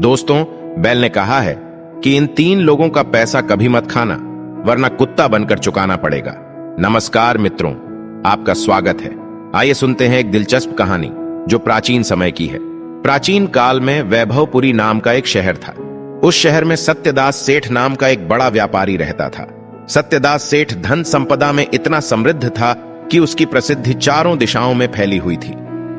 दोस्तों, बेल ने कहा है कि इन 3 लोगों का पैसा कभी मत खाना, वरना कुत्ता बनकर चुकाना पड़ेगा। नमस्कार मित्रों, आपका स्वागत है। आइए सुनते हैं एक दिलचस्प कहानी जो प्राचीन समय की है। प्राचीन काल में वैभवपुरी नाम का एक शहर था। उस शहर में सत्यदास सेठ नाम का एक बड़ा व्यापारी रहता था। सत्यदास सेठ धन संपदा में इतना समृद्ध था कि उसकी प्रसिद्धि चारों दिशाओं में फैली हुई थी।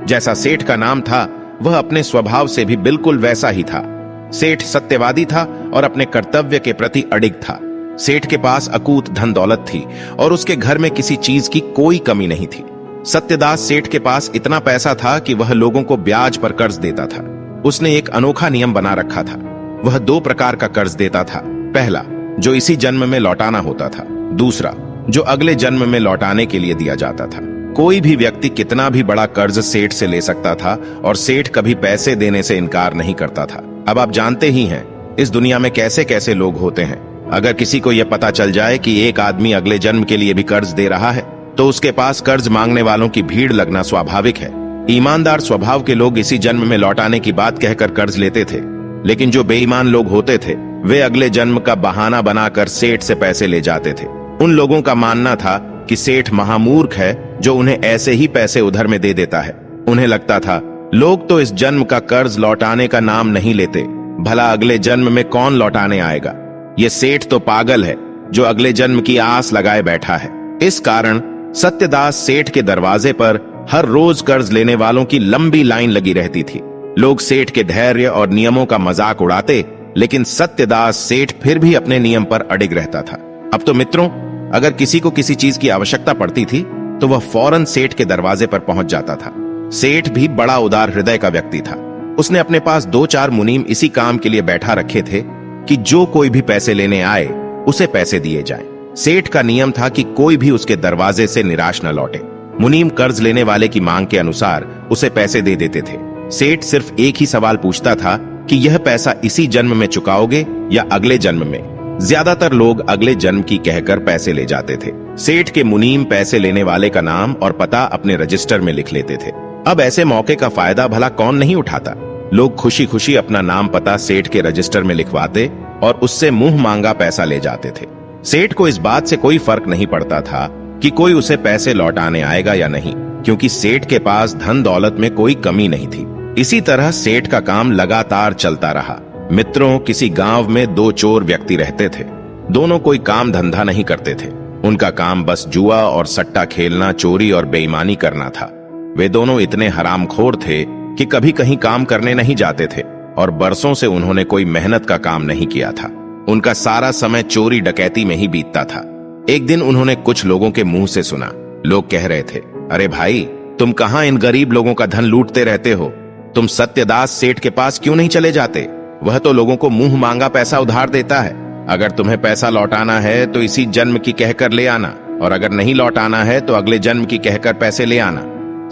जैसा सेठ का नाम था, वह अपने स्वभाव से भी बिल्कुल वैसा ही था। सेठ सत्यवादी था और अपने कर्तव्य के प्रति अडिग था। सेठ के पास अकूत धन दौलत थी और उसके घर में किसी चीज की कोई कमी नहीं थी। सत्यदास सेठ के पास इतना पैसा था कि वह लोगों को ब्याज पर कर्ज देता था। उसने एक अनोखा नियम बना रखा था। वह 2 प्रकार का कर्ज देता था। पहला, जो इसी जन्म में लौटाना होता था। दूसरा, जो अगले जन्म में लौटाने के लिए दिया जाता था। कोई भी व्यक्ति कितना भी बड़ा कर्ज सेठ से ले सकता था और सेठ कभी पैसे देने से इनकार नहीं करता था। अब आप जानते ही हैं इस दुनिया में कैसे कैसे लोग होते हैं। अगर किसी को यह पता चल जाए कि एक आदमी अगले जन्म के लिए भी कर्ज दे रहा है, तो उसके पास कर्ज मांगने वालों की भीड़ लगना स्वाभाविक है। ईमानदार स्वभाव के लोग इसी जन्म में लौटाने की बात कहकर कर्ज लेते थे, लेकिन जो बेईमान लोग होते थे वे अगले जन्म का बहाना बनाकर सेठ से पैसे ले जाते थे। उन लोगों का मानना था कि सेठ महामूर्ख है जो उन्हें ऐसे ही पैसे उधार में दे देता है। उन्हें लगता था लोग तो इस जन्म का कर्ज लौटाने का नाम नहीं लेते, भला अगले जन्म में कौन लौटाने आएगा। ये सेठ तो पागल है जो अगले जन्म की आस लगाए बैठा है। इस कारण सत्यदास सेठ के दरवाजे पर हर रोज कर्ज लेने वालों की लंबी लाइन लगी रहती थी। लोग सेठ के धैर्य और नियमों का मजाक उड़ाते, लेकिन सत्यदास सेठ फिर भी अपने नियम पर अडिग रहता था। अब तो मित्रों, अगर किसी को किसी चीज की आवश्यकता पड़ती थी तो वह फौरन सेठ के दरवाजे पर पहुंच जाता था। सेठ भी बड़ा उदार हृदय का व्यक्ति था। उसने अपने पास 2-4 मुनीम इसी काम के लिए बैठा रखे थे कि जो कोई भी पैसे लेने आए उसे पैसे दिए जाएं। सेठ का नियम था कि कोई भी उसके दरवाजे से निराश न लौटे। मुनीम कर्ज लेने वाले की मांग के अनुसार उसे पैसे दे देते थे। सेठ सिर्फ एक ही सवाल पूछता था कि यह पैसा इसी जन्म में चुकाओगे या अगले जन्म में। ज्यादातर लोग अगले जन्म की कहकर पैसे ले जाते थे। सेठ के मुनीम पैसे लेने वाले का नाम और पता अपने रजिस्टर में लिख लेते थे। अब ऐसे मौके का फायदा भला कौन नहीं उठाता। लोग खुशी खुशी अपना नाम पता सेठ के रजिस्टर में लिखवाते और उससे मुंह मांगा पैसा ले जाते थे। सेठ को इस बात से कोई फर्क नहीं पड़ता था कि कोई उसे पैसे लौटाने आएगा या नहीं, क्योंकि सेठ के पास धन दौलत में कोई कमी नहीं थी। इसी तरह सेठ का काम लगातार चलता रहा। मित्रों, किसी गांव में 2 चोर व्यक्ति रहते थे। दोनों कोई काम धंधा नहीं करते थे। उनका काम बस जुआ और सट्टा खेलना, चोरी और बेईमानी करना था। वे दोनों इतने हरामखोर थे कि कभी कहीं काम करने नहीं जाते थे और बरसों से उन्होंने कोई मेहनत का काम नहीं किया था। उनका सारा समय चोरी डकैती में ही बीतता था। एक दिन उन्होंने कुछ लोगों के मुंह से सुना। लोग कह रहे थे, अरे भाई, तुम कहां इन गरीब लोगों का धन लूटते रहते हो? तुम सत्यदास सेठ के पास क्यों नहीं चले जाते? वह तो लोगों को मुंह मांगा पैसा उधार देता है। अगर तुम्हें पैसा लौटाना है तो इसी जन्म की कहकर ले आना, और अगर नहीं लौटाना है तो अगले जन्म की कहकर पैसे ले आना।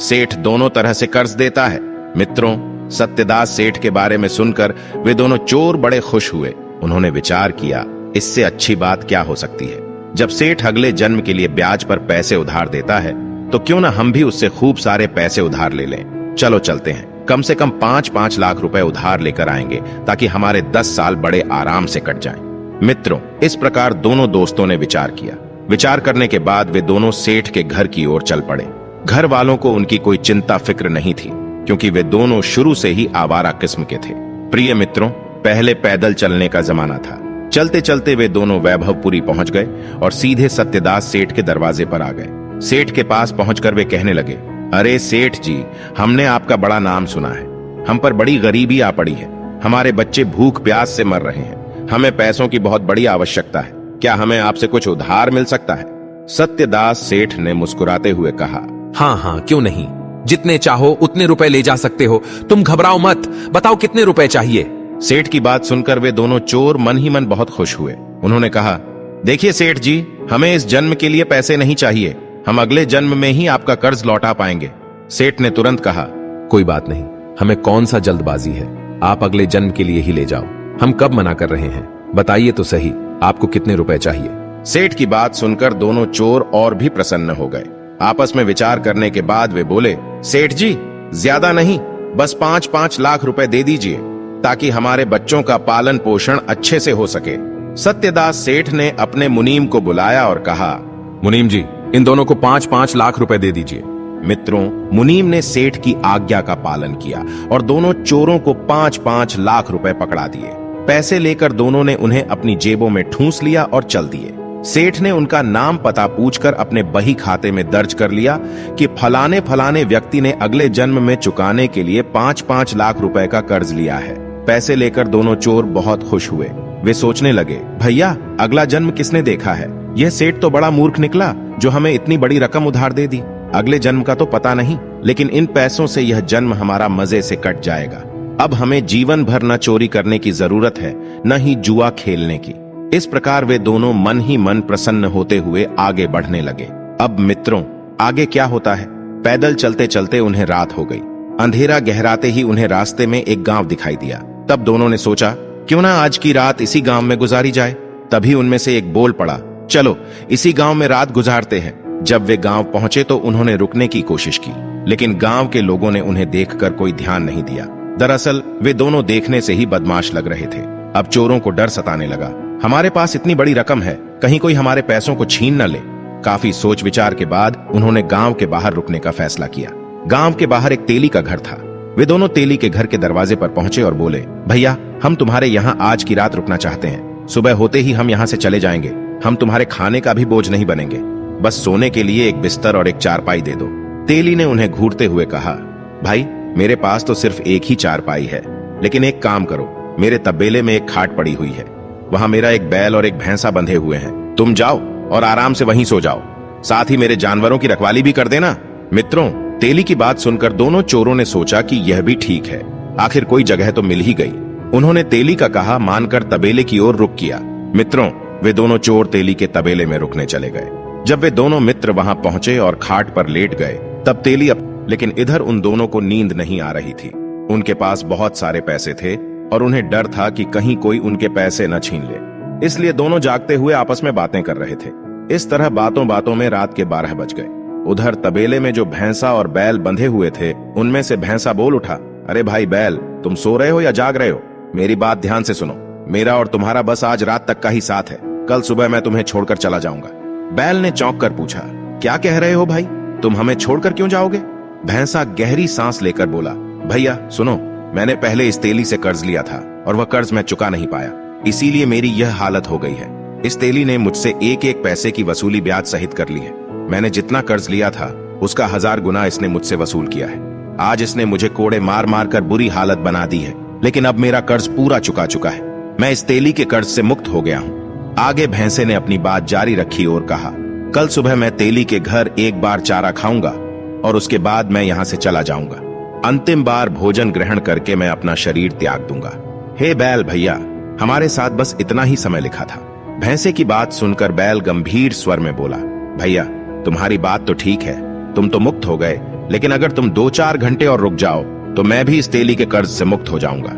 सेठ दोनों तरह से कर्ज देता है। मित्रों, सत्यदास सेठ के बारे में सुनकर वे दोनों चोर बड़े खुश हुए। उन्होंने विचार किया, इससे अच्छी बात क्या हो सकती है। जब सेठ अगले जन्म के लिए ब्याज पर पैसे उधार देता है तो क्यों ना हम भी उससे खूब सारे पैसे उधार ले लें। चलो चलते हैं, कम से कम 5-5 लाख रुपए उधार लेकर आएंगे ताकि हमारे 10 साल बड़े आराम से कट जाएं। मित्रों, इस प्रकार दोनों दोस्तों ने विचार किया। विचार करने के बाद वे दोनों सेठ के घर की ओर चल पड़े। घर वालों को उनकी कोई चिंता फिक्र नहीं थी, क्योंकि वे दोनों शुरू से ही आवारा किस्म के थे। प्रिय मित्रों, पहले पैदल चलने का जमाना था। चलते चलते वे दोनों वैभवपुरी पहुंच गए और सीधे सत्यदास सेठ के दरवाजे पर आ गए। सेठ के पास पहुंचकर वे कहने लगे, अरे सेठ जी, हमने आपका बड़ा नाम सुना है। हम पर बड़ी गरीबी आ पड़ी है। हमारे बच्चे भूख प्यास से मर रहे हैं। हमें पैसों की बहुत बड़ी आवश्यकता है। क्या हमें आपसे कुछ उधार मिल सकता है? सत्यदास सेठ ने मुस्कुराते हुए कहा, हाँ हाँ, क्यों नहीं। जितने चाहो उतने रुपए ले जा सकते हो। तुम घबराओ मत, बताओ कितने रुपए चाहिए। सेठ की बात सुनकर वे दोनों चोर मन ही मन बहुत खुश हुए। उन्होंने कहा, देखिए सेठ जी, हमें इस जन्म के लिए पैसे नहीं चाहिए। हम अगले जन्म में ही आपका कर्ज लौटा पाएंगे। सेठ ने तुरंत कहा, कोई बात नहीं, हमें कौन सा जल्दबाजी है। आप अगले जन्म के लिए ही ले जाओ। हम कब मना कर रहे हैं, बताइए तो सही, आपको कितने रुपए चाहिए। सेठ की बात सुनकर दोनों चोर और भी प्रसन्न हो गए। आपस में विचार करने के बाद वे बोले, सेठ जी, ज्यादा नहीं, बस 5-5 लाख रुपए दे दीजिए। ताकि हमारे बच्चों का पालन पोषण अच्छे से हो सके। सत्यदास सेठ ने अपने मुनीम को बुलाया और कहा, मुनीम जी, इन दोनों को 5-5 लाख रुपए दे दीजिए। मित्रों, मुनीम ने सेठ की आज्ञा का पालन किया और दोनों चोरों को 5-5 लाख रुपए पकड़ा दिए। पैसे लेकर दोनों ने उन्हें अपनी जेबों में ठूंस लिया और चल दिए। सेठ ने उनका नाम पता पूछकर अपने बही खाते में दर्ज कर लिया कि फलाने फलाने व्यक्ति ने अगले जन्म में चुकाने के लिए 5-5 लाख रुपए का कर्ज लिया है। पैसे लेकर दोनों चोर बहुत खुश हुए। वे सोचने लगे, भैया, अगला जन्म किसने देखा है? यह सेठ तो बड़ा मूर्ख निकला जो हमें इतनी बड़ी रकम उधार दे दी। अगले जन्म का तो पता नहीं, लेकिन इन पैसों से यह जन्म हमारा मजे से कट जाएगा। अब हमें जीवन भर न चोरी करने की जरूरत है, न ही जुआ खेलने की। इस प्रकार वे दोनों मन ही मन प्रसन्न होते हुए आगे बढ़ने लगे। अब मित्रों, आगे क्या होता है? पैदल चलते चलते उन्हें रात हो गई। अंधेरा गहराते ही उन्हें रास्ते में एक गांव दिखाई दिया। तब दोनों ने सोचा, क्यों ना आज की रात इसी गांव में गुजारी जाए। तभी उनमें से एक बोल पड़ा, चलो इसी गांव में रात गुजारते हैं। जब वे गांव पहुंचे तो उन्होंने रुकने की कोशिश की, लेकिन गांव के लोगों ने उन्हें देखकर कोई ध्यान नहीं दिया। दरअसल वे दोनों देखने से ही बदमाश लग रहे थे। अब चोरों को डर सताने लगा, हमारे पास इतनी बड़ी रकम है, कहीं कोई हमारे पैसों को छीन न ले। काफी सोच विचार के बाद उन्होंने गांव के बाहर रुकने का फैसला किया। गांव के बाहर एक तेली का घर था। वे दोनों तेली के घर के दरवाजे पर पहुंचे और बोले, भैया, हम तुम्हारे यहाँ आज की रात रुकना चाहते हैं। सुबह होते ही हम यहाँ से चले जाएंगे। हम तुम्हारे खाने का भी बोझ नहीं बनेंगे, बस सोने के लिए एक बिस्तर और एक चारपाई दे दो। तेली ने उन्हें घूरते हुए कहा, भाई, मेरे पास तो सिर्फ एक ही चारपाई है, लेकिन एक काम करो, मेरे तबेले में एक खाट पड़ी हुई है, वहां मेरा एक बैल और एक भैंसा बंधे हुए हैं। तुम जाओ और आराम से वहीं सो जाओ, साथ ही मेरे जानवरों की रखवाली भी कर देना। मित्रों, तेली की बात सुनकर दोनों चोरों ने सोचा कि यह भी ठीक है, आखिर कोई जगह तो मिल ही गई। उन्होंने तेली का कहा मानकर तबेले की ओर रुख किया। मित्रों, वे दोनों चोर तेली के तबेले में रुकने चले गए। जब वे दोनों मित्र वहां पहुंचे और खाट पर लेट गए, तब तेली लेकिन इधर उन दोनों को नींद नहीं आ रही थी। उनके पास बहुत सारे पैसे थे और उन्हें डर था कि कहीं कोई उनके पैसे न छीन ले, इसलिए दोनों जागते हुए आपस में बातें कर रहे थे। इस तरह बातों बातों में रात के 12 बज गए। उधर तबेले में जो भैंसा और बैल बंधे हुए थे, उनमें से भैंसा बोल उठा, अरे भाई बैल, तुम सो रहे हो या जाग रहे हो? मेरी बात ध्यान से सुनो, मेरा और तुम्हारा बस आज रात तक का ही साथ है, कल सुबह मैं तुम्हें छोड़कर चला जाऊंगा। बैल ने चौंक कर पूछा, क्या कह रहे हो भाई, तुम हमें छोड़कर क्यों जाओगे? भैंसा गहरी सांस लेकर बोला, भैया सुनो, मैंने पहले इस तेली से कर्ज लिया था और वह कर्ज मैं चुका नहीं पाया, इसीलिए मेरी यह हालत हो गई है। इस तेली ने मुझसे एक एक पैसे की वसूली ब्याज सहित कर ली है। मैंने जितना कर्ज लिया था उसका 1000 गुना इसने मुझसे वसूल किया है। आज इसने मुझे कोड़े मार मार कर बुरी हालत बना दी है, लेकिन अब मेरा कर्ज पूरा चुका चुका है। मैं इस तेली के कर्ज से मुक्त हो गया हूँ। आगे भैंसे ने अपनी बात जारी रखी और कहा, कल सुबह मैं तेली के घर एक बार चारा खाऊंगा और उसके बाद मैं यहाँ से चला जाऊंगा। अंतिम बार भोजन ग्रहण करके मैं अपना शरीर त्याग दूंगा। हे बैल भैया, हमारे साथ बस इतना ही समय लिखा था। भैंसे की बात सुनकर बैल गंभीर स्वर में बोला, भैया तुम्हारी बात तो ठीक है, तुम तो मुक्त हो गए, लेकिन अगर तुम 2-4 घंटे और रुक जाओ तो मैं भी इस तेली के कर्ज से मुक्त हो जाऊंगा।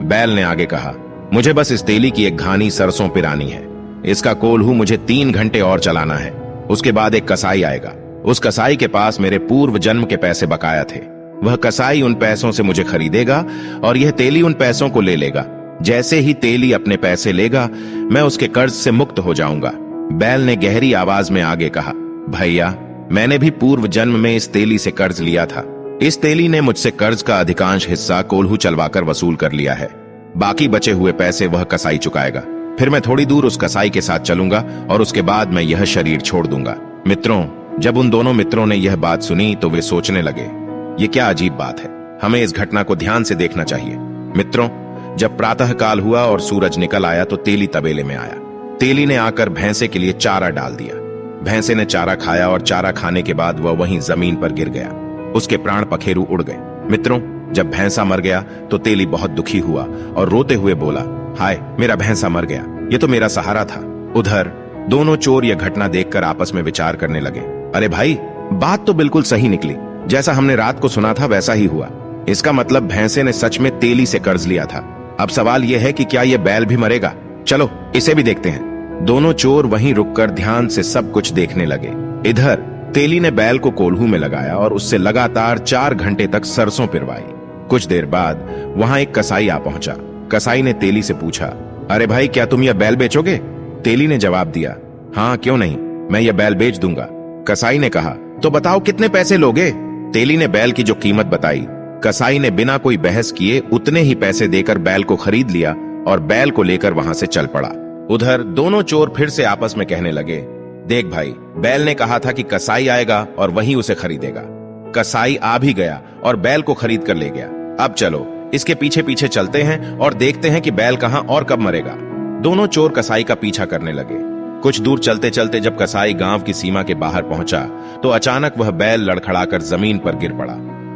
बैल ने आगे कहा, मुझे बस इस तेली की एक घानी सरसों पिरानी है, इसका कोल्हू मुझे 3 घंटे और चलाना है। उसके बाद एक कसाई आएगा, उस कसाई के पास मेरे पूर्व जन्म के पैसे बकाया थे। वह कसाई उन पैसों से मुझे खरीदेगा और यह तेली उन पैसों को ले लेगा। जैसे ही तेली अपने पैसे लेगा, मैं उसके कर्ज से मुक्त हो जाऊंगा। बैल ने गहरी आवाज में आगे कहा, भैया मैंने भी पूर्व जन्म में इस तेली से कर्ज लिया था। इस तेली ने मुझसे कर्ज का अधिकांश हिस्सा कोल्हू चलवाकर वसूल कर लिया है। बाकी बचे हुए पैसे वह कसाई चुकाएगा। फिर मैं थोड़ी दूर उस कसाई के साथ चलूंगा और उसके बाद मैं यह शरीर छोड़ दूंगा। मित्रों, जब उन दोनों मित्रों ने यह बात सुनी तो वे सोचने लगे, ये क्या अजीब बात है, हमें इस घटना को ध्यान से देखना चाहिए। मित्रों, जब प्रातः काल हुआ और सूरज निकल आया तो तेली तबेले में आया। तेली ने आकर भैंसे के लिए चारा डाल दिया। भैंसे ने चारा खाया और चारा खाने के बाद वह वहीं जमीन पर गिर गया। उसके प्राण पखेरु उड़ गए। मित्रों, जब भैंसा मर गया तो तेली बहुत दुखी हुआ और रोते हुए बोला, हाय मेरा भैंसा मर गया, ये तो मेरा सहारा था। उधर दोनों चोर यह घटना देखकर आपस में विचार करने लगे, अरे भाई बात तो बिल्कुल सही निकली, जैसा हमने रात को सुना था वैसा ही हुआ। इसका मतलब भैंसे ने सच में तेली से कर्ज लिया था। अब सवाल यह है कि क्या यह बैल भी मरेगा? चलो इसे भी देखते हैं। दोनों चोर वहीं रुककर ध्यान से सब कुछ देखने लगे। इधर तेली ने बैल को कोल्हू में लगाया और उससे लगातार 4 घंटे तक सरसों पिरवाई। कुछ देर बाद वहां एक कसाई आ पहुंचा। कसाई ने तेली से पूछा, अरे भाई, क्या तुम यह बैल बेचोगे? तेली ने जवाब दिया, हाँ क्यों नहीं, मैं यह बैल बेच दूंगा। कसाई ने कहा, तो बताओ कितने पैसे लोगे? तेली ने बैल की जो कीमत बताई, कसाई ने बिना कोई बहस किए उतने ही पैसे देकर बैल को खरीद लिया और बैल को लेकर वहां से चल पड़ा। उधर दोनों चोर फिर से आपस में कहने लगे, देख भाई, बैल ने कहा था कि कसाई आएगा और वहीं उसे खरीदेगा। कसाई आ भी गया और बैल को खरीद कर ले गया। अब चलो इसके पीछे पीछे चलते हैं और देखते हैं कि बैल कहां और कब मरेगा। दोनों चोर कसाई का पीछा करने लगे। कुछ दूर चलते चलते जब कसाई गांव की सीमा के बाहर पहुंचा तो अचानक वह बैल लड़खड़ाकर जमीन पर गिर पड़ा।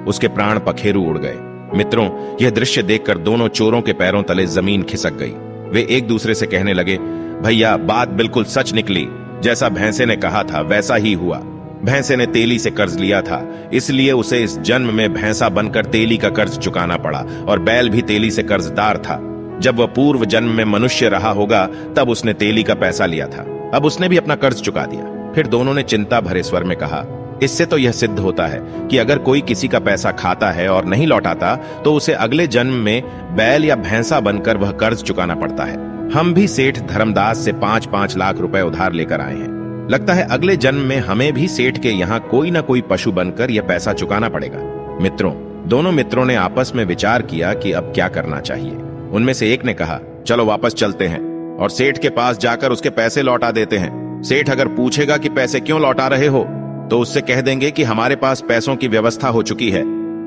उसके प्राण पखेरु उड़ गए। मित्रों, यह दृश्य देखकर दोनों चोरों के पैरों तले जमीन खिसक गई। वे एक दूसरे से कहने लगे, भैया, बात बिल्कुल सच निकली। जैसा भैंसे ने कहा था वैसा ही हुआ। भैंसे ने तेली से कर्ज लिया था, इसलिए उसे इस जन्म में भैंसा बनकर तेली का कर्ज चुकाना पड़ा और बैल भी तेली से कर्जदार था। जब वह पूर्व जन्म में मनुष्य रहा होगा तब उसने तेली का पैसा लिया था। अब उसने भी अपना कर्ज चुका दिया। फिर दोनों ने चिंता भरे स्वर में कहा, इससे तो यह सिद्ध होता है कि अगर कोई किसी का पैसा खाता है और नहीं लौटाता तो उसे अगले जन्म में बैल या भैंसा बनकर वह कर्ज चुकाना पड़ता है। हम भी सेठ धर्मदास से 5-5 लाख रुपए उधार लेकर आए हैं। लगता है अगले जन्म में हमें भी सेठ के यहाँ कोई ना कोई पशु बनकर यह पैसा चुकाना पड़ेगा। मित्रों, दोनों मित्रों ने आपस में विचार किया कि अब क्या करना चाहिए। उनमें से एक ने कहा, चलो वापस चलते हैं और सेठ के पास जाकर उसके पैसे लौटा देते हैं। सेठ अगर पूछेगा कि पैसे क्यों लौटा रहे हो तो उससे कह देंगे कि हमारे पास पैसों की व्यवस्था हो चुकी है,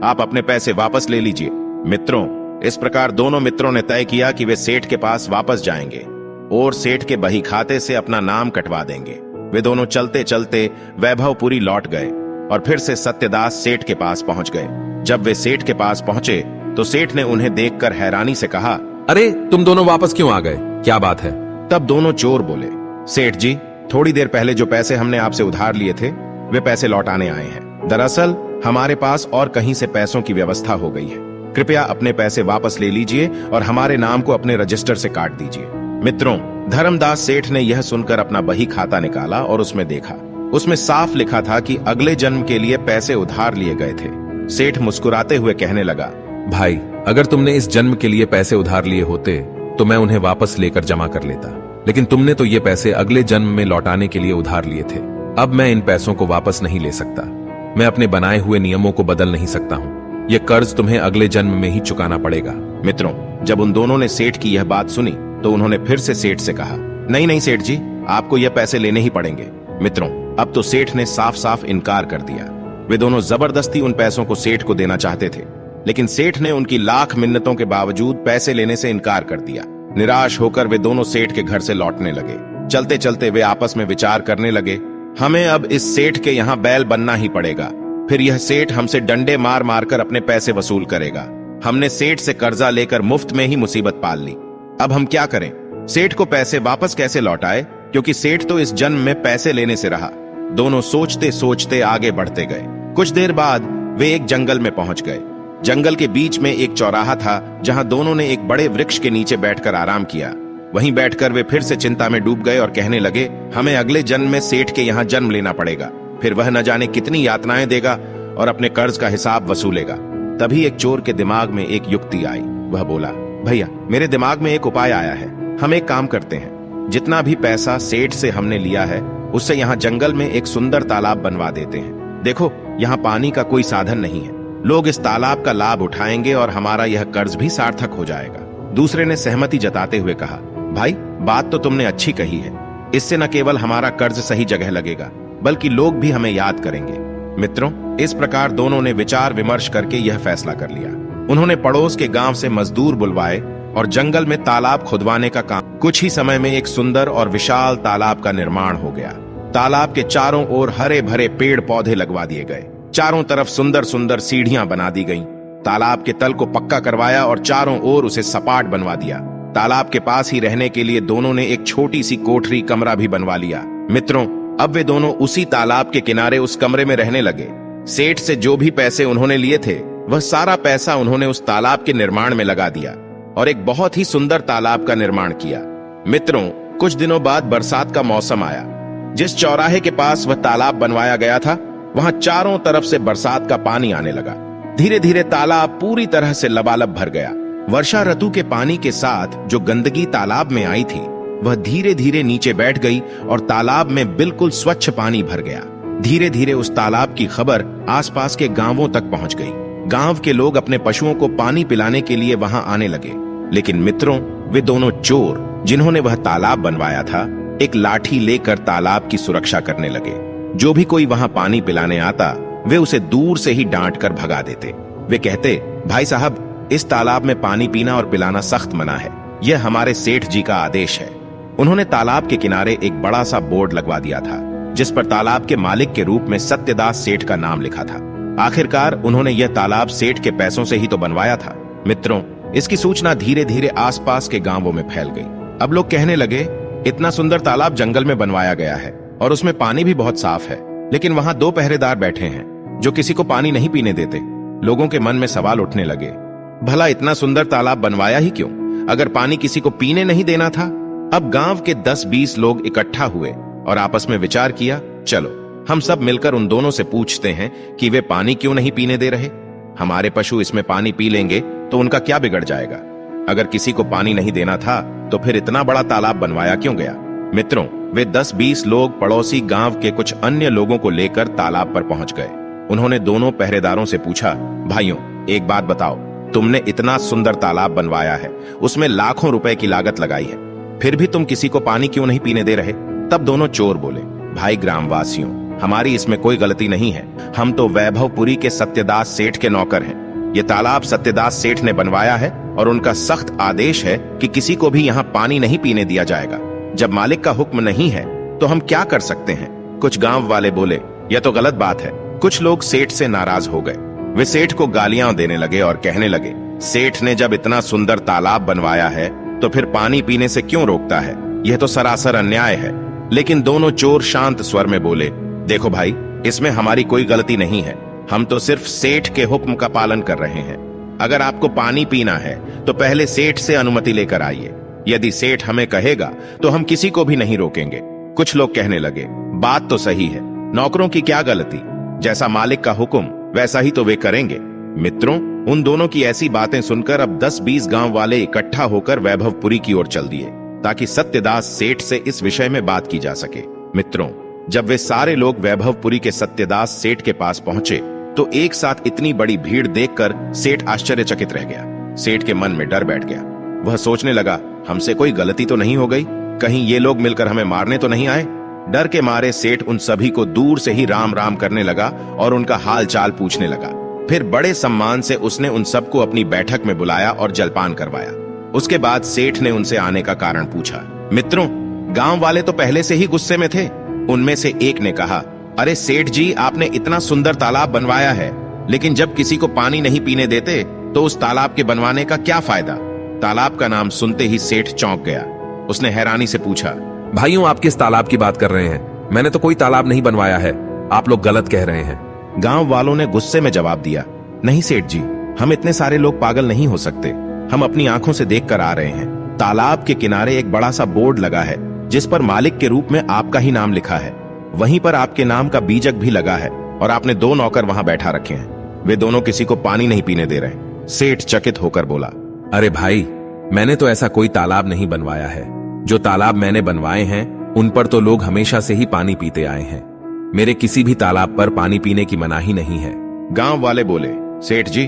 आप अपने पैसे वापस ले लीजिए। मित्रों, इस प्रकार दोनों मित्रों ने तय किया कि वे सेठ के पास वापस जाएंगे और सेठ के बही खाते से अपना नाम कटवा देंगे। वे दोनों चलते चलते वैभवपुरी लौट गए और फिर से सत्यदास सेठ के पास पहुंच गए। जब वे सेठ के पास पहुंचे तो सेठ ने उन्हें देखकर हैरानी से कहा, अरे तुम दोनों वापस क्यों आ गए, क्या बात है? तब दोनों चोर बोले, सेठ जी, थोड़ी देर पहले जो पैसे हमने आपसे उधार लिए थे वे पैसे लौटाने आए हैं। दरअसल हमारे पास और कहीं से पैसों की व्यवस्था हो गई है। कृपया अपने पैसे वापस ले लीजिए और हमारे नाम को अपने रजिस्टर से काट दीजिए। मित्रों, धर्मदास सेठ ने यह सुनकर अपना बही खाता निकाला और उसमें देखा। उसमें साफ लिखा था कि अगले जन्म के लिए पैसे उधार लिए गए थे। सेठ मुस्कुराते हुए कहने लगा, भाई, अगर तुमने इस जन्म के लिए पैसे उधार लिए होते तो मैं उन्हें वापस लेकर जमा कर लेता, लेकिन तुमने तो ये पैसे अगले जन्म में लौटाने के लिए उधार लिए थे। अब मैं इन पैसों को वापस नहीं ले सकता। मैं अपने बनाए हुए नियमों को बदल नहीं सकता हूँ। यह कर्ज तुम्हें अगले जन्म में ही चुकाना पड़ेगा। मित्रों, जब उन दोनों ने सेठ की यह बात सुनी तो उन्होंने फिर से सेठ से कहा, नहीं नहीं सेठ जी, आपको यह पैसे लेने ही पड़ेंगे। मित्रों, अब तो सेठ ने साफ साफ इनकार कर दिया। वे दोनों जबरदस्ती उन पैसों को सेठ को देना चाहते थे, लेकिन सेठ ने उनकी लाख मिन्नतों के बावजूद पैसे लेने से इनकार कर दिया। निराश होकर वे दोनों सेठ के घर से लौटने लगे। चलते चलते वे आपस में विचार करने लगे, हमें अब इस सेठ के यहाँ बैल बनना ही पड़ेगा, फिर यह सेठ हमसे डंडे मार मार कर अपने पैसे वसूल करेगा। हमने सेठ से कर्जा लेकर मुफ्त में ही मुसीबत पाल ली। अब हम क्या करें? सेठ को पैसे वापस कैसे लौटाए, क्योंकि सेठ तो इस जन्म में पैसे लेने से रहा। दोनों सोचते सोचते आगे बढ़ते गए। कुछ देर बाद वे एक जंगल में पहुंच गए। जंगल के बीच में एक चौराहा था जहां दोनों ने एक बड़े वृक्ष के नीचे बैठकर आराम किया। वहीं बैठकर वे फिर से चिंता में डूब गए और कहने लगे, हमें अगले जन्म में सेठ के यहाँ जन्म लेना पड़ेगा, फिर वह न जाने कितनी यातनाएं देगा और अपने कर्ज का हिसाब वसूलेगा। तभी एक चोर के दिमाग में एक युक्ति आई। वह बोला, भैया, मेरे दिमाग में एक उपाय आया है। हम एक काम करते हैं, जितना भी पैसा सेठ से हमने लिया है उससे यहाँ जंगल में एक सुंदर तालाब बनवा देते हैं। देखो, यहाँ पानी का कोई साधन नहीं है, लोग इस तालाब का लाभ उठाएंगे और हमारा यह कर्ज भी सार्थक हो जाएगा। दूसरे ने सहमति जताते हुए कहा, भाई, बात तो तुमने अच्छी कही है। इससे न केवल हमारा कर्ज सही जगह लगेगा बल्कि लोग भी हमें याद करेंगे। मित्रों, इस प्रकार दोनों ने विचार विमर्श करके यह फैसला कर लिया। उन्होंने पड़ोस के गांव से मजदूर बुलवाए और जंगल में तालाब खुदवाने का काम। कुछ ही समय में एक सुंदर और विशाल तालाब का निर्माण हो गया। तालाब के चारों ओर हरे भरे पेड़ पौधे लगवा दिए गए। चारों तरफ सुंदर सुंदर सीढ़ियां बना दी गईं। तालाब के तल को पक्का करवाया और चारों ओर उसे सपाट बनवा दिया। तालाब के पास ही रहने के लिए दोनों ने एक छोटी सी कोठरी कमरा भी बनवा लिया। मित्रों, अब वे दोनों उसी तालाब के किनारे उस कमरे में रहने लगे। सेठ से जो भी पैसे उन्होंने लिए थे वह सारा पैसा उन्होंने उस तालाब के निर्माण में लगा दिया और एक बहुत ही सुंदर तालाब का निर्माण किया। मित्रों, कुछ दिनों बाद बरसात का मौसम आया। जिस चौराहे के पास वह तालाब बनवाया गया था वहां चारों तरफ से बरसात का पानी आने लगा। धीरे धीरे तालाब पूरी तरह से लबालब भर गया। वर्षा ऋतु के पानी के साथ जो गंदगी तालाब में आई थी वह धीरे धीरे नीचे बैठ गई और तालाब में बिल्कुल स्वच्छ पानी भर गया। धीरे धीरे उस तालाब की खबर आसपास के गांवों तक पहुंच गई। गांव के लोग अपने पशुओं को पानी पिलाने के लिए वहां आने लगे। लेकिन मित्रों, वे दोनों चोर जिन्होंने वह तालाब बनवाया था, एक लाठी लेकर तालाब की सुरक्षा करने लगे। जो भी कोई वहां पानी पिलाने आता वे उसे दूर से ही डांट कर भगा देते। वे कहते, भाई साहब, इस तालाब में पानी पीना और पिलाना सख्त मना है, यह हमारे सेठ जी का आदेश है। उन्होंने तालाब के किनारे एक बड़ा सा बोर्ड लगवा दिया था जिस पर तालाब के मालिक के रूप में सत्यदास सेठ का नाम लिखा था। आखिरकार उन्होंने यह तालाब सेठ के पैसों से ही तो बनवाया था। मित्रों, इसकी सूचना धीरे धीरे आसपास के गांवों में फैल गई। अब लोग कहने लगे, इतना सुंदर तालाब जंगल में बनवाया गया है और उसमें पानी भी बहुत साफ है, लेकिन वहां 2 पहरेदार बैठे हैं जो किसी को पानी नहीं पीने देते। लोगों के मन में सवाल उठने लगे, भला इतना सुंदर तालाब बनवाया ही क्यों, अगर पानी किसी को पीने नहीं देना था? अब गांव के 10-20 लोग इकट्ठा हुए और आपस में विचार किया, चलो हम सब मिलकर उन दोनों से पूछते हैं कि वे पानी क्यों नहीं पीने दे रहे। हमारे पशु इसमें पानी पी लेंगे तो उनका क्या बिगड़ जाएगा? अगर किसी को पानी नहीं देना था तो फिर इतना बड़ा तालाब बनवाया क्यों गया? मित्रों, वे 10-20 लोग पड़ोसी गांव के कुछ अन्य लोगों को लेकर तालाब पर पहुंच गए। उन्होंने दोनों पहरेदारों से पूछा, भाइयों, एक बात बताओ, तुमने इतना सुंदर तालाब बनवाया है, उसमें लाखों रुपए की लागत लगाई है, फिर भी तुम किसी को पानी क्यों नहीं पीने दे रहे? तब दोनों चोर बोले, भाई ग्रामवासियों, हमारी इसमें कोई गलती नहीं है, हम तो वैभवपुरी के सत्यदास सेठ के नौकर हैं। ये तालाब सत्यदास सेठ ने बनवाया है और उनका सख्त आदेश है कि किसी को भी यहाँ पानी नहीं पीने दिया जाएगा। जब मालिक का हुक्म नहीं है तो हम क्या कर सकते हैं? कुछ गांव वाले बोले, यह तो गलत बात है। कुछ लोग सेठ से नाराज हो गए। वे सेठ को गालियां देने लगे और कहने लगे, सेठ ने जब इतना सुंदर तालाब बनवाया है तो फिर पानी पीने से क्यों रोकता है? यह तो सरासर अन्याय है। लेकिन दोनों चोर शांत स्वर में बोले, देखो भाई, इसमें हमारी कोई गलती नहीं है, हम तो सिर्फ सेठ के हुक्म का पालन कर रहे हैं। अगर आपको पानी पीना है तो पहले सेठ से अनुमति लेकर आइए। यदि सेठ हमें कहेगा तो हम किसी को भी नहीं रोकेंगे। कुछ लोग कहने लगे, बात तो सही है, नौकरों की क्या गलती, जैसा मालिक का हुक्म वैसा ही तो वे करेंगे। मित्रों, उन दोनों की ऐसी बातें सुनकर अब 10-20 गांव वाले इकट्ठा होकर वैभवपुरी की ओर चल दिए ताकि सत्यदास सेठ से इस विषय में बात की जा सके। मित्रों, जब वे सारे लोग वैभवपुरी के सत्यदास सेठ के पास पहुंचे तो एक साथ इतनी बड़ी भीड़ देखकर सेठ आश्चर्यचकित रह गया। सेठ के मन में डर बैठ गया। वह सोचने लगा, हमसे कोई गलती तो नहीं हो गई, कहीं ये लोग मिलकर हमें मारने तो नहीं आए? डर के मारे सेठ उन सभी को दूर से ही राम राम करने लगा और उनका हाल चाल पूछने लगा। फिर बड़े सम्मान से उसने उन सबको अपनी बैठक में बुलाया और जलपान करवाया। उसके बाद सेठ ने उनसे आने का कारण पूछा। मित्रों, गांव वाले तो पहले से ही गुस्से में थे। उनमें से एक ने कहा, अरे सेठ जी, आपने इतना सुंदर तालाब बनवाया है, लेकिन जब किसी को पानी नहीं पीने देते तो उस तालाब के बनवाने का क्या फायदा? तालाब का नाम सुनते ही सेठ चौंक गया। उसने हैरानी से पूछा, भाइयों, आप किस तालाब की बात कर रहे हैं? मैंने तो कोई तालाब नहीं बनवाया है, आप लोग गलत कह रहे हैं। गांव वालों ने गुस्से में जवाब दिया, नहीं सेठ जी, हम इतने सारे लोग पागल नहीं हो सकते, हम अपनी आंखों से देख कर आ रहे हैं। तालाब के किनारे एक बड़ा सा बोर्ड लगा है जिस पर मालिक के रूप में आपका ही नाम लिखा है। वहीं पर आपके नाम का बीजक भी लगा है और आपने 2 नौकर वहां बैठा रखे हैं। वे दोनों किसी को पानी नहीं पीने दे रहे। सेठ चकित होकर बोला, अरे भाई, मैंने तो ऐसा कोई तालाब नहीं बनवाया है। जो तालाब मैंने बनवाए हैं उन पर तो लोग हमेशा से ही पानी पीते आए हैं। मेरे किसी भी तालाब पर पानी पीने की मनाही नहीं है। गांव वाले बोले, सेठ जी,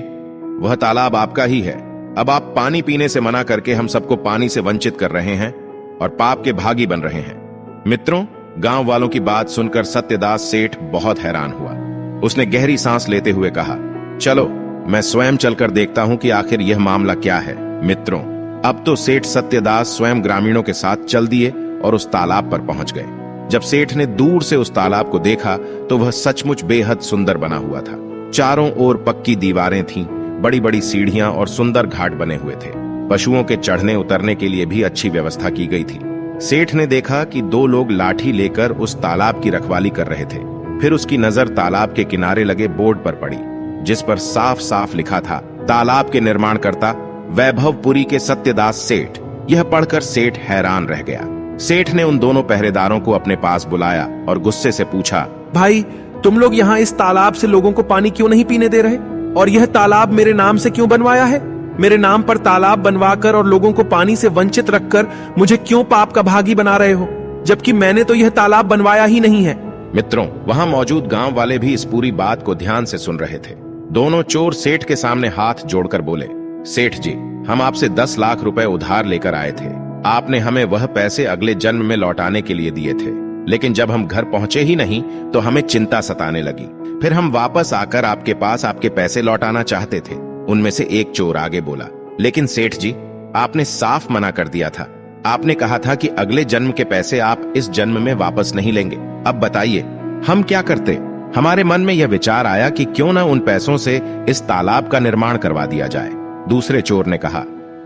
वह तालाब आपका ही है। अब आप पानी पीने से मना करके हम सबको पानी से वंचित कर रहे हैं और पाप के भागी बन रहे हैं। मित्रों, गांव वालों की बात सुनकर सत्यदास सेठ बहुत हैरान हुआ। उसने गहरी सांस लेते हुए कहा, चलो मैं स्वयं चलकर देखता हूं कि आखिर यह मामला क्या है। मित्रों, अब तो सेठ सत्यदास स्वयं ग्रामीणों के साथ चल दिए और उस तालाब पर पहुंच गए। जब सेठ ने दूर से उस तालाब को देखा तो वह सचमुच बेहद सुंदर बना हुआ था। चारों ओर पक्की दीवारें थीं, बड़ी बड़ी सीढ़ियां और सुंदर घाट बने हुए थे। पशुओं के चढ़ने उतरने के लिए भी अच्छी व्यवस्था की गई थी। सेठ ने देखा कि 2 लोग लाठी लेकर उस तालाब की रखवाली कर रहे थे। फिर उसकी नजर तालाब के किनारे लगे बोर्ड पर पड़ी जिस पर साफ साफ लिखा था, तालाब के निर्माणकर्ता वैभवपुरी के सत्यदास सेठ। यह पढ़कर सेठ हैरान रह गया। सेठ ने उन दोनों पहरेदारों को अपने पास बुलाया और गुस्से से पूछा, भाई, तुम लोग यहाँ इस तालाब से लोगों को पानी क्यों नहीं पीने दे रहे? और यह तालाब मेरे नाम से क्यों बनवाया है? मेरे नाम पर तालाब बनवाकर और लोगों को पानी से वंचित रखकर मुझे क्यों पाप का भागी बना रहे हो, जबकि मैंने तो यह तालाब बनवाया ही नहीं है। मित्रों, वहां मौजूद गांव वाले भी इस पूरी बात को ध्यान से सुन रहे थे। दोनों चोर सेठ के सामने हाथ जोड़कर बोले, सेठ जी, हम आपसे 10 लाख रुपए उधार लेकर आए थे। आपने हमें वह पैसे अगले जन्म में लौटाने के लिए दिए थे, लेकिन जब हम घर पहुंचे ही नहीं तो हमें चिंता सताने लगी। फिर हम वापस आकर आपके पास आपके पैसे लौटाना चाहते थे। उनमें से एक चोर आगे बोला, लेकिन सेठ जी, आपने साफ मना कर दिया था। आपने कहा था कि अगले जन्म के पैसे आप इस जन्म में वापस नहीं लेंगे। अब बताइए हम क्या करते। हमारे मन में यह विचार आया कि क्यों ना उन पैसों से इस तालाब का निर्माण करवा दिया जाए। दूसरे चोर ने कहा,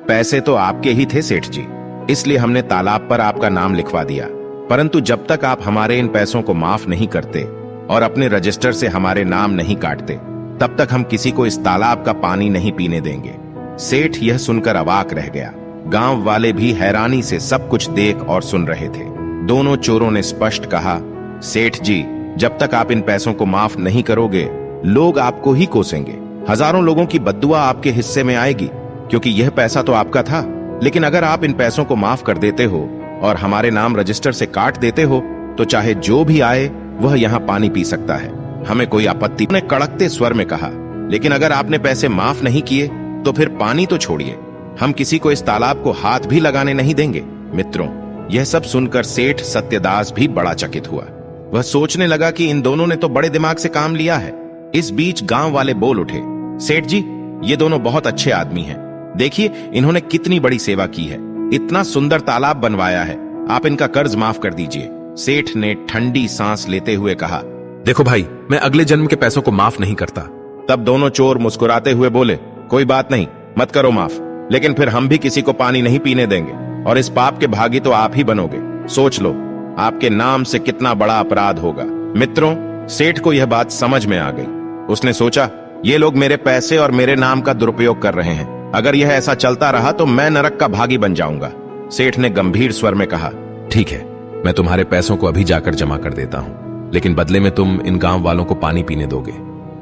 पैसे तो आपके ही थे सेठ जी, इसलिए हमने तालाब पर आपका नाम लिखवा दिया, परंतु जब तक आप हमारे इन पैसों को माफ नहीं करते और अपने रजिस्टर से हमारे नाम नहीं काटते, तब तक हम किसी को इस तालाब का पानी नहीं पीने देंगे। सेठ यह सुनकर अवाक रह गया। गांव वाले भी हैरानी से सब कुछ देख और सुन रहे थे। दोनों चोरों ने स्पष्ट कहा, सेठ जी, जब तक आप इन पैसों को माफ नहीं करोगे, लोग आपको ही कोसेंगे। हजारों लोगों की बद्दुआ आपके हिस्से में आएगी, क्योंकि यह पैसा तो आपका था। लेकिन अगर आप इन पैसों को माफ कर देते हो और हमारे नाम रजिस्टर से काट देते हो, तो चाहे जो भी आए वह यहाँ पानी पी सकता है, हमें कोई आपत्ति। उन्होंने कड़कते स्वर में कहा, लेकिन अगर आपने पैसे माफ नहीं किए तो फिर पानी तो छोड़िए, हम किसी को इस तालाब को हाथ भी लगाने नहीं देंगे। मित्रों, यह सब सुनकर सेठ सत्यदास भी बड़ा चकित हुआ। वह सोचने लगा कि इन दोनों ने तो बड़े दिमाग से काम लिया है। इस बीच गांव वाले बोल उठे, सेठ जी, ये दोनों बहुत अच्छे आदमी हैं। देखिए इन्होंने कितनी बड़ी सेवा की है, इतना सुंदर तालाब बनवाया है, आप इनका कर्ज माफ कर दीजिए। सेठ ने ठंडी सांस लेते हुए कहा, देखो भाई, मैं अगले जन्म के पैसों को माफ नहीं करता। तब दोनों चोर मुस्कुराते हुए बोले, कोई बात नहीं, मत करो माफ, लेकिन फिर हम भी किसी को पानी नहीं पीने देंगे और इस पाप के भागी तो आप ही बनोगे। सोच लो आपके नाम से कितना बड़ा अपराध होगा। मित्रों, सेठ को यह बात समझ में आ गई। उसने सोचा, ये लोग मेरे पैसे और मेरे नाम का दुरुपयोग कर रहे हैं। अगर यह ऐसा चलता रहा तो मैं नरक का भागी बन जाऊंगा। सेठ ने गंभीर स्वर में कहा, ठीक है, मैं तुम्हारे पैसों को अभी जाकर जमा कर देता हूं, लेकिन बदले में तुम इन गांव वालों को पानी पीने दोगे।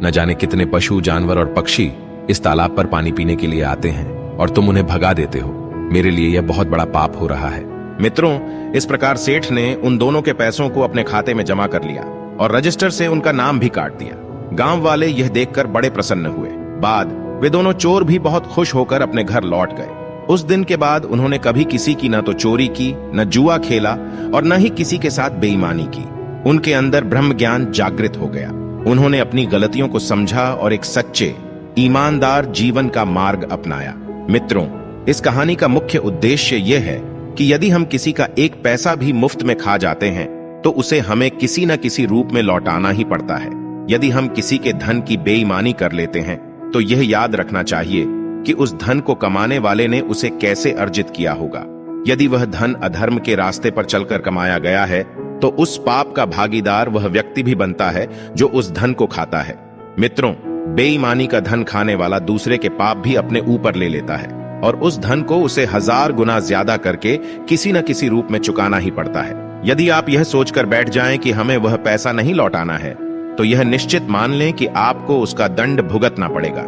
न जाने कितने पशु, जानवर और पक्षी इस तालाब पर पानी पीने के लिए आते हैं और तुम उन्हें भगा देते हो। मेरे लिए यह बहुत बड़ा पाप हो रहा है। मित्रों, इस प्रकार सेठ ने उन दोनों के पैसों को अपने खाते में जमा कर लिया और रजिस्टर से उनका नाम भी काट दिया। गांव वाले यह देखकर बड़े प्रसन्न हुए। बाद वे दोनों चोर भी बहुत खुश होकर अपने घर लौट गए। उस दिन के बाद उन्होंने कभी किसी की न तो चोरी की, न जुआ खेला और न ही किसी के साथ बेईमानी की। उनके अंदर ब्रह्म ज्ञान जागृत हो गया। उन्होंने अपनी गलतियों को समझा और एक सच्चे, ईमानदार जीवन का मार्ग अपनाया। मित्रों, इस कहानी का मुख्य उद्देश्य यह है कि यदि हम किसी का एक पैसा भी मुफ्त में खा जाते हैं तो उसे हमें किसी न किसी रूप में लौटाना ही पड़ता है। यदि हम किसी के धन की बेईमानी कर लेते हैं तो यह याद रखना चाहिए कि उस धन को कमाने वाले ने उसे कैसे अर्जित किया होगा। यदि वह धन अधर्म के रास्ते पर चलकर कमाया गया है तो उस पाप का भागीदार वह व्यक्ति भी बनता है जो उस धन को खाता है। मित्रों, बेईमानी का धन खाने वाला दूसरे के पाप भी अपने ऊपर ले लेता है और उस धन को उसे 1000 गुना ज्यादा करके किसी न किसी रूप में चुकाना ही पड़ता है। यदि आप यह सोचकर बैठ जाएं कि हमें वह पैसा नहीं लौटाना है, तो यह निश्चित मान लें कि आपको उसका दंड भुगतना पड़ेगा।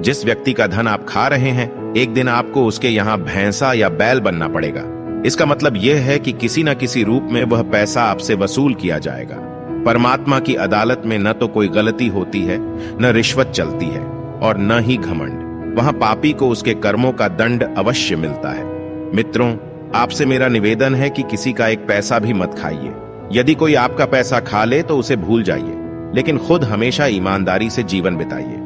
जिस व्यक्ति का धन आप खा रहे हैं, एक दिन आपको उसके यहाँ भैंसा या बैल बनना पड़ेगा। इसका मतलब यह है कि किसी न किसी रूप में वह पैसा आपसे वसूल किया जाएगा। परमात्मा की अदालत में न तो कोई गलती होती है, न रिश्वत चलती है और न ही घमंड। वहां पापी को उसके कर्मों का दंड अवश्य मिलता है। मित्रों, आपसे मेरा निवेदन है कि किसी का एक पैसा भी मत खाइए। यदि कोई आपका पैसा खा ले तो उसे भूल जाइए, लेकिन खुद हमेशा ईमानदारी से जीवन बिताइए।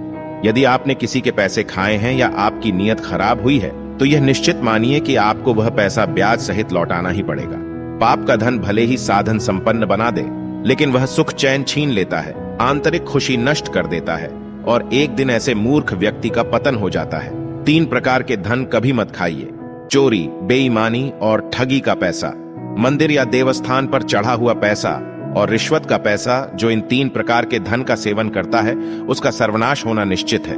यदि आपने किसी के पैसे खाए हैं या आपकी नीयत खराब हुई है तो यह निश्चित मानिए कि आपको वह पैसा ब्याज सहित लौटाना ही पड़ेगा। पाप का धन भले ही साधन संपन्न बना दे, लेकिन वह सुख चैन छीन लेता है, आंतरिक खुशी नष्ट कर देता है और एक दिन ऐसे मूर्ख व्यक्ति का पतन हो जाता है। 3 प्रकार के धन कभी मत खाइए: चोरी, बेईमानी और ठगी का पैसा, मंदिर या देवस्थान पर चढ़ा हुआ पैसा और रिश्वत का पैसा। जो इन 3 प्रकार के धन का सेवन करता है उसका सर्वनाश होना निश्चित है।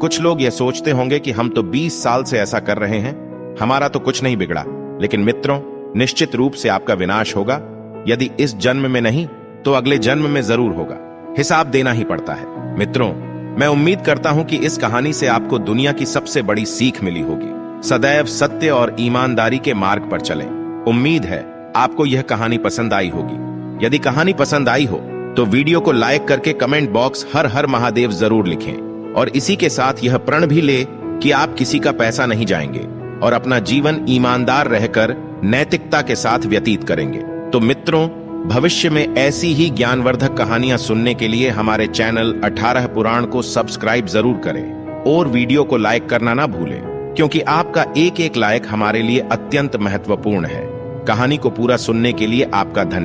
कुछ लोग यह सोचते होंगे कि हम तो 20 साल से ऐसा कर रहे हैं, हमारा तो कुछ नहीं बिगड़ा। लेकिन मित्रों, निश्चित रूप से आपका विनाश होगा। यदि इस जन्म में नहीं तो अगले जन्म में जरूर होगा। हिसाब देना ही पड़ता है। मित्रों, मैं उम्मीद करता हूं कि इस कहानी से आपको दुनिया की सबसे बड़ी सीख मिली होगी। सदैव सत्य और ईमानदारी के मार्ग पर चलें। उम्मीद है आपको यह कहानी पसंद आई होगी। यदि कहानी पसंद आई हो तो वीडियो को लाइक करके कमेंट बॉक्स हर हर महादेव जरूर लिखें और इसी के साथ यह प्रण भी ले कि आप किसी का पैसा नहीं जाएंगे और अपना जीवन ईमानदार रहकर नैतिकता के साथ व्यतीत करेंगे। तो मित्रों, भविष्य में ऐसी ही ज्ञानवर्धक कहानियां सुनने के लिए हमारे चैनल 18 पुराण को सब्सक्राइब जरूर करें और वीडियो को लाइक करना ना भूलें, क्योंकि आपका एक एक लाइक हमारे लिए अत्यंत महत्वपूर्ण है। कहानी को पूरा सुनने के लिए आपका धन्यवाद।